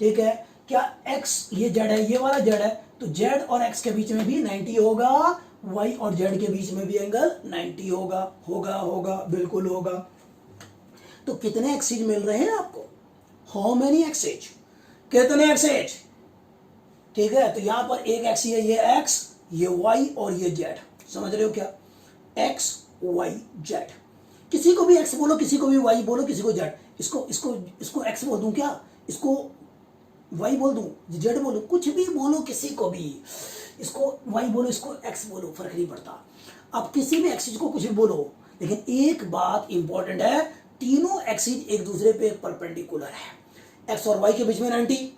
ठीक है। क्या एक्स ये जेड है, ये वाला जेड है, तो जेड और एक्स के बीच में भी 90 होगा, वाई और जेड के बीच में भी एंगल 90 होगा, बिल्कुल होगा। तो कितने एक्सिस मिल रहे हैं आपको? How many axis? कितने एक्सिस? ठीक है, तो यहां पर एक एक्सिस है, ये एक्स, ये वाई और ये जेड, समझ रहे हो क्या? एक्स वाई जेड, किसी को भी एक्स बोलो, किसी को भी वाई बोलो, किसी को जेड, इसको एक्स बोल दूं क्या? इसको वाई बोल दूं, जेड बोलो, कुछ भी बोलो, किसी को भी, इसको वाई बोलो, इसको एक्स बोलो, फर्क नहीं पड़ता। अब किसी भी एक्सिस को कुछ भी बोलो, लेकिन एक बात इंपॉर्टेंट है, तीनों एक्सिस एक दूसरे पे परपेंडिकुलर है। एक्स और वाई के बीच में 90,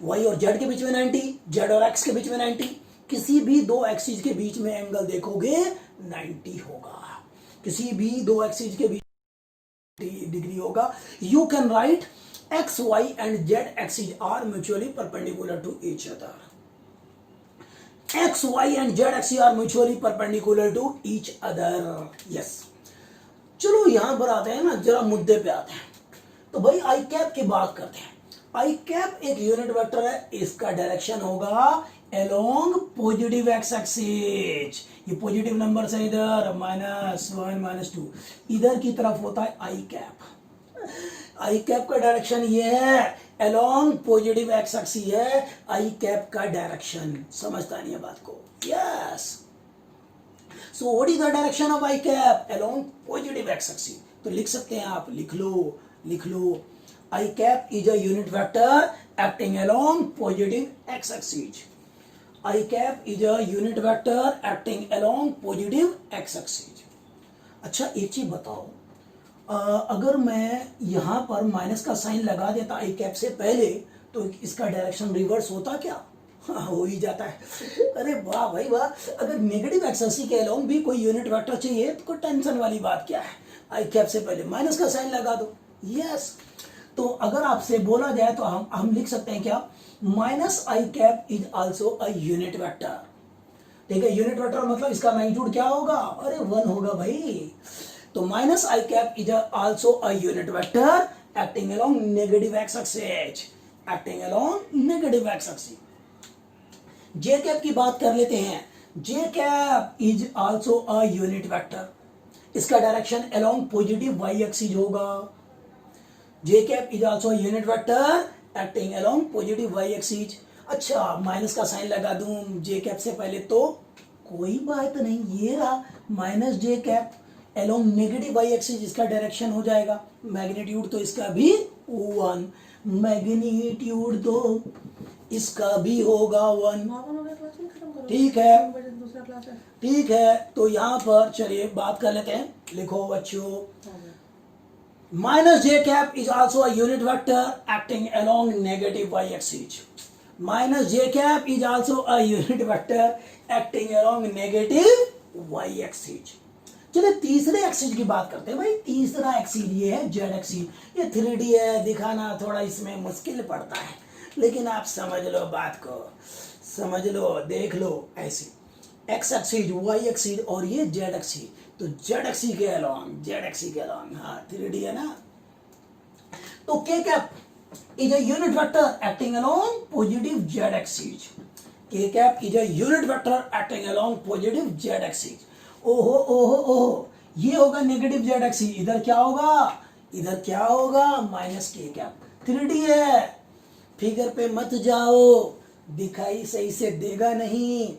वाई और जेड के बीच में 90, जेड और एक्स के बीच में 90, किसी भी दो एक्सिस के बीच में एंगल देखोगे 90 होगा, किसी भी दो एक्सिस के बीच डिग्री होगा। You can write x y and z axis are mutually perpendicular to each other. X y and z axis are mutually perpendicular to each other. Yes, चलो यहां पर आते हैं ना, जरा मुद्दे पे आते हैं। तो भाई आई कैप की बात करते हैं। आई कैप एक यूनिट वेक्टर है, इसका डायरेक्शन होगा अलोंग पॉजिटिव एक्स एक्सिस। ये पॉजिटिव नंबर से इधर -1 -2 इधर की तरफ होता है आई कैप। आई कैप का डायरेक्शन ये है, अलोंग पॉजिटिव एक्स एक्सिस है आई कैप का डायरेक्शन। समझता नहीं है बात को? Yes, so what is the direction of I cap along positive X axis. तो लिख सकते हैं आप, लिख लो I cap is a unit vector acting along positive X axis. I cap is a unit vector acting along positive X axis. अच्छा एक चीज बताओ, अगर मैं यहां पर माइनस का साइन लगा देता आई कैप से पहले तो इसका डायरेक्शन रिवर्स होता क्या? हाँ, हो ही जाता है. अरे वाह भाई वाह. अगर नेगेटिव एक्स एक्सिस के अलोंग भी कोई यूनिट वेक्टर चाहिए तो कोई टेंशन वाली बात क्या है, आई कैप से पहले माइनस का साइन लगा दो. यस. तो अगर आपसे बोला जाए तो हम लिख सकते हैं क्या, minus I cap is also a unit vector. ठीक है, यूनिट वेक्टर मतलब इसका मैग्नीट्यूड क्या होगा? अरे 1 होगा भाई. तो minus I cap is also a unit vector acting along negative X axis. Acting along negative X axis. J cap की बात कर लेते हैं. J cap is also a unit vector. इसका direction along positive Y axis होगा. J cap is also unit vector acting along positive Y axis. अच्छा minus का sign लगा दूं जे कैप से पहले तो कोई बात नहीं, ये रहा माइनस जे cap along negative Y axis. इसका डायरेक्शन हो जाएगा, मैग्नीट्यूड तो इसका भी 1, मैग्नीट्यूड तो इसका भी होगा 1. ठीक है, ठीक है. तो यहां पर चलिए बात कर लेते हैं. लिखो बच्चों, minus J cap is also a unit vector acting along negative Y axis. Minus J cap is also a unit vector acting along negative Y axis. चलिए तीसरे एक्सिस की बात करते हैं भाई. तीसरा एक्सिस ये है जेड एक्सिस. ये 3D है, दिखाना थोड़ा इसमें मुश्किल पड़ता है, लेकिन आप समझ लो बात को, समझ लो, देख लो. ऐसे एक्स एक्सिस, वाई एक्सिस और ये जेड एक्सिस. तो जेड एक्सिस के अलोंग, हाँ 3D है ना. तो के cap is a unit vector acting along positive z axis. K cap is a unit vector acting along positive z axis. ओहो, ये होगा नेगेटिव z axis. इधर क्या होगा माइनस के कैप. 3D है, फिगर पे मत जाओ, दिखाई सही से देगा नहीं.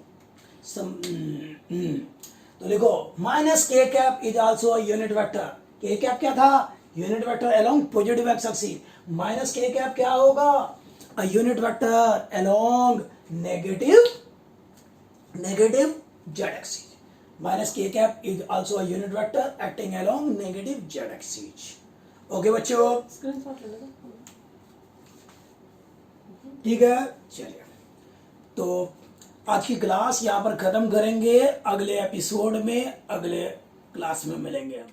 तो देखो minus K cap is also a unit vector. K cap क्या था? Unit vector along positive X axis. Minus K cap क्या होगा? A unit vector along negative Z axis. Minus K cap is also a unit vector acting along negative Z axis. Okay बच्चों, ठीक है. चलिए तो आज की क्लास यहां पर खत्म करेंगे. अगले एपिसोड में, अगले क्लास में मिलेंगे हम.